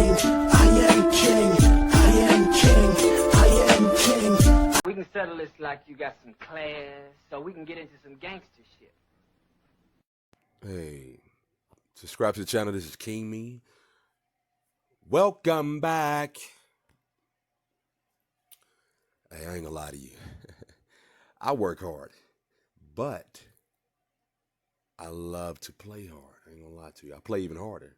king, I am king, I am king, I am king. We can settle this like you got some class, so we can get into some gangster shit. Hey, subscribe to the channel. This is King Me. Welcome back. Hey, I ain't gonna lie to you. I work hard, but I love to play hard. I ain't gonna lie to you. I play even harder.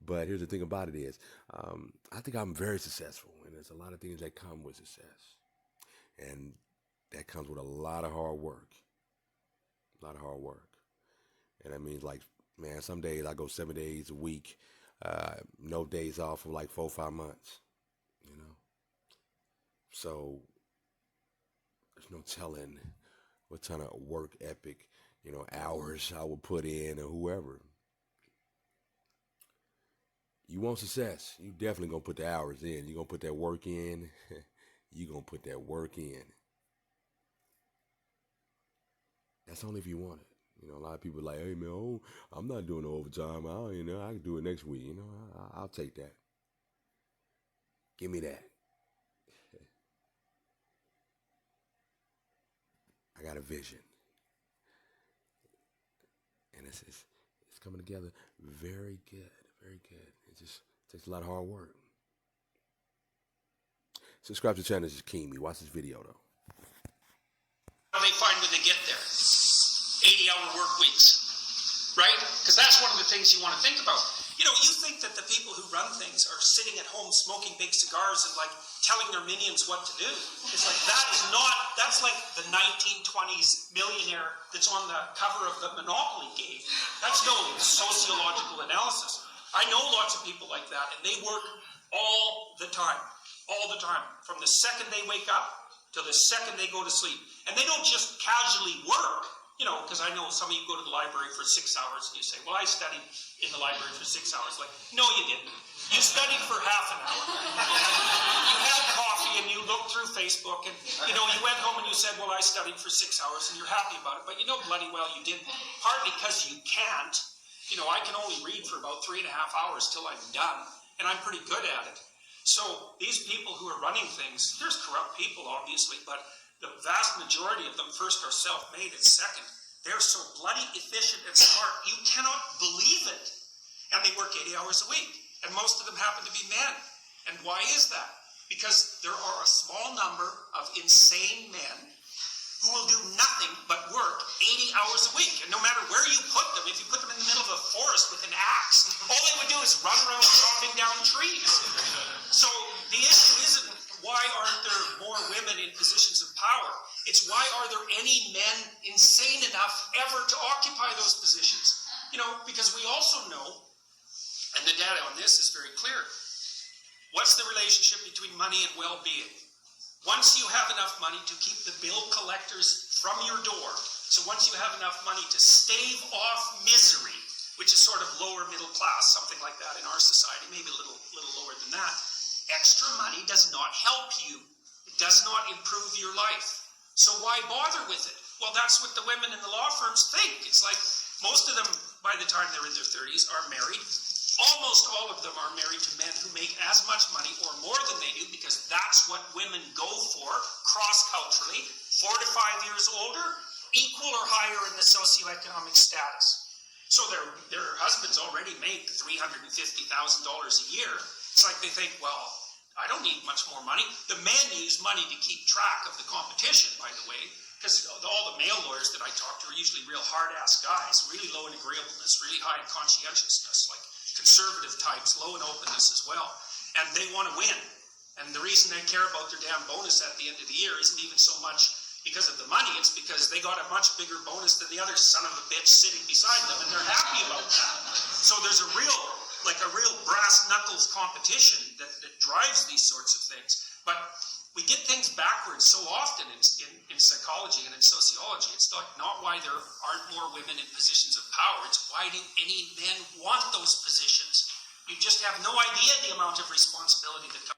But here's the thing about it is, I think I'm very successful, and there's a lot of things that come with success, and that comes with a lot of hard work. A lot of hard work. And that means, like, man, some days I go 7 days a week, no days off for like 4 or 5 months, you know. So there's no telling what kind of work ethic, hours I would put in or whoever. You want success, you definitely gonna put the hours in. You're gonna put that work in. You're gonna put that work in. That's only if you want it. A lot of people are like, hey, man, I'm not doing no overtime. I can do it next week. I'll take that. Give me that. I got a vision. And it's coming together very good, very good. It just takes a lot of hard work. Subscribe to the channel. This is King Me. Watch this video, though. How they find when they get there? 80-hour work weeks, right? Because that's one of the things you want to think about. You think that the people who run things are sitting at home smoking big cigars and like telling their minions what to do. It's like that's like the 1920s millionaire that's on the cover of the Monopoly game. That's no sociological analysis. I know lots of people like that, and they work all the time, from the second they wake up till the second they go to sleep. And they don't just casually work, because I know some of you go to the library for 6 hours and you say, well, I studied in the library for 6 hours. Like, no, you didn't. You studied for half an hour. You had coffee and you looked through Facebook and, you went home and you said, well, I studied for 6 hours and you're happy about it. But you know bloody well you didn't. Partly because you can't. I can only read for about 3.5 hours till I'm done. And I'm pretty good at it. So these people who are running things, there's corrupt people, obviously, but the vast majority of them first are self-made and second, they're so bloody efficient and smart, you cannot believe it. And they work 80 hours a week. And most of them happen to be men. And why is that? Because there are a small number of insane men who will do nothing but work 80 hours a week. And no matter where you put them, if you put them in the middle of a forest with an axe, all they would do is run around chopping down trees. So the issue isn't why aren't there more women in positions of power? It's why are there any men insane enough ever to occupy those positions? Because we also know, and the data on this is very clear, what's the relationship between money and well-being? Once you have enough money to keep the bill collectors from your door, so once you have enough money to stave off misery, which is sort of lower middle class, something like that in our society, maybe a little lower than that, extra money does not help you. It does not improve your life. So why bother with it? Well, that's what the women in the law firms think. It's like most of them, by the time they're in their 30s, are married. Almost all of them are married to men who make as much money or more than they do, because that's what women go for cross-culturally, 4 to 5 years older, equal or higher in the socioeconomic status. So their husbands already make $350,000 a year. It's like they think, well, I don't need much more money. The men use money to keep track of the competition, by the way, because all the male lawyers that I talk to are usually real hard-ass guys, really low in agreeableness, really high in conscientiousness, like conservative types, low in openness as well. And they want to win. And the reason they care about their damn bonus at the end of the year isn't even so much because of the money, it's because they got a much bigger bonus than the other son of a bitch sitting beside them, and they're happy about that. So there's a real brass knuckles competition that drives these sorts of things. But we get things backwards so often in psychology and in sociology. It's not why there aren't more women in positions of power. It's why do any men want those positions? You just have no idea the amount of responsibility that